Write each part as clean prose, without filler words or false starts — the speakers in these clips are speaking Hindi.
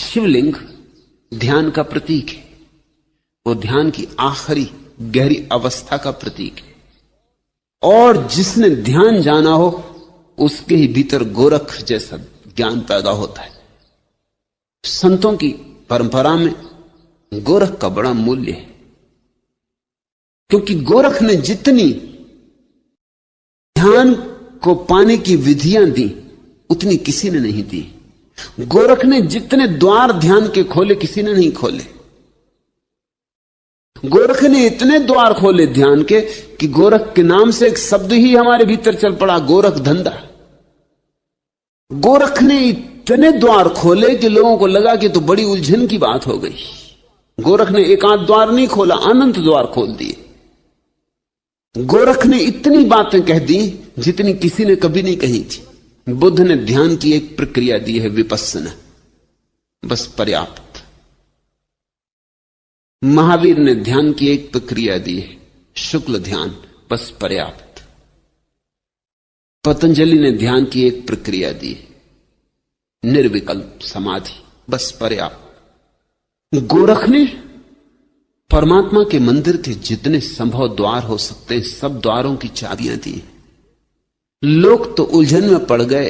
शिवलिंग ध्यान का प्रतीक है। वो ध्यान की आखिरी गहरी अवस्था का प्रतीक है। और जिसने ध्यान जाना हो उसके ही भीतर गोरख जैसा ज्ञान पैदा होता है। संतों की परंपरा में गोरख का बड़ा मूल्य है, क्योंकि गोरख ने जितनी ध्यान को पाने की विधियां दी उतनी किसी ने नहीं दी। गोरख ने जितने द्वार ध्यान के खोले किसी ने नहीं खोले। गोरख ने इतने द्वार खोले ध्यान के कि गोरख के नाम से एक शब्द ही हमारे भीतर चल पड़ा, गोरख धंधा। गोरख ने इतने द्वार खोले कि लोगों को लगा कि तो बड़ी उलझन की बात हो गई। गोरख ने एक आध द्वार नहीं खोला, अनंत द्वार खोल दिए। गोरख ने इतनी बातें कह दी जितनी किसी ने कभी नहीं कही थी। बुद्ध ने ध्यान की एक प्रक्रिया दी है, विपस्सना, बस पर्याप्त। महावीर ने ध्यान की एक प्रक्रिया दी है, शुक्ल ध्यान, बस पर्याप्त। पतंजलि ने ध्यान की एक प्रक्रिया दी है, निर्विकल्प समाधि, बस पर्याप्त। गोरख ने परमात्मा के मंदिर के जितने संभव द्वार हो सकते हैं सब द्वारों की चाबियां दी। लोग तो उलझन में पड़ गए,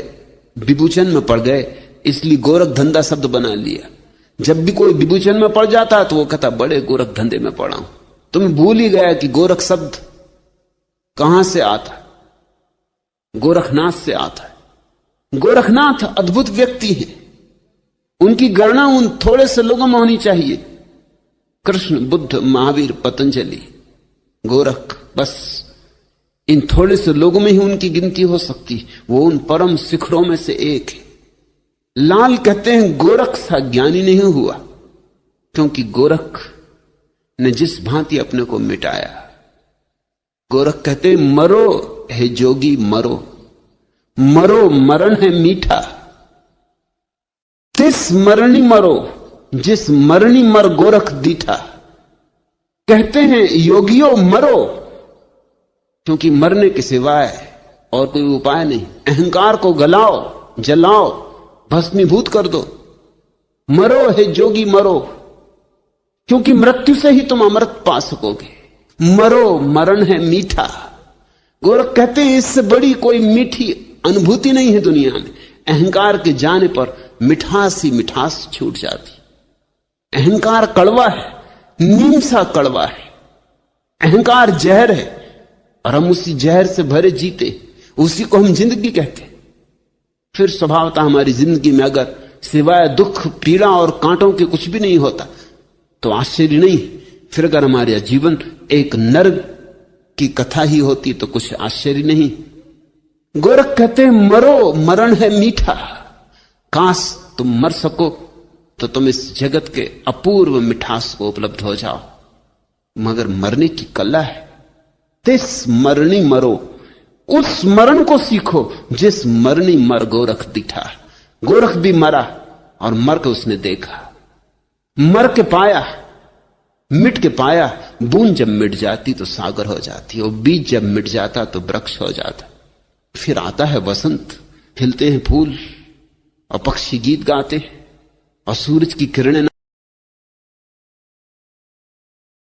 विभूचन में पड़ गए, इसलिए गोरख धंधा शब्द बना लिया। जब भी कोई विभूचन में पड़ जाता तो वो कहता बड़े गोरख धंधे में पड़ा हूं। तुम्हें भूल ही गया कि गोरख शब्द कहां से आता है, गोरखनाथ से आता है। गोरखनाथ अद्भुत व्यक्ति है, उनकी गणना उन थोड़े से लोगों में होनी चाहिए। कृष्ण, बुद्ध, महावीर, पतंजलि, गोरख, बस इन थोड़े से लोगों में ही उनकी गिनती हो सकती। वो उन परम शिखरों में से एक है। लाल कहते हैं गोरख सा ज्ञानी नहीं हुआ, क्योंकि गोरख ने जिस भांति अपने को मिटाया। गोरख कहते हैं मरो है जोगी मरो, मरो मरण है मीठा, तिस मरणी मरो जिस मरणी मर गोरख दीठा। कहते हैं योगियों मरो, क्योंकि मरने के सिवाय और कोई उपाय नहीं। अहंकार को गलाओ, जलाओ, भस्मीभूत कर दो। मरो है जोगी मरो, क्योंकि मृत्यु से ही तुम अमृत पा सकोगे। मरो मरण है मीठा। गोरख कहते हैं इससे बड़ी कोई मीठी अनुभूति नहीं है दुनिया में। अहंकार के जाने पर मिठास ही मिठास छूट जाती। अहंकार कड़वा है, नीम सा कड़वा है। अहंकार जहर है और हम उसी जहर से भरे जीते, उसी को हम जिंदगी कहते हैं। फिर स्वभावतः हमारी जिंदगी में अगर सिवाय दुख, पीड़ा और कांटों के कुछ भी नहीं होता तो आश्चर्य नहीं। फिर अगर हमारा जीवन एक नर्क की कथा ही होती तो कुछ आश्चर्य नहीं। गोरख कहते हैं मरो मरण है मीठा। काश तुम मर सको तो तुम इस जगत के अपूर्व मिठास को उपलब्ध हो जाओ, मगर मरने की कला है। तिस मरणी मरो, उस मरण को सीखो जिस मरणी मर गोरख दिठा। गोरख भी मरा और मर के उसने देखा, मर के पाया, मिट के पाया। बूंद जब मिट जाती तो सागर हो जाती, और बीज जब मिट जाता तो वृक्ष हो जाता। फिर आता है वसंत, खिलते हैं फूल और पक्षी गीत गाते हैं और सूरज की किरणें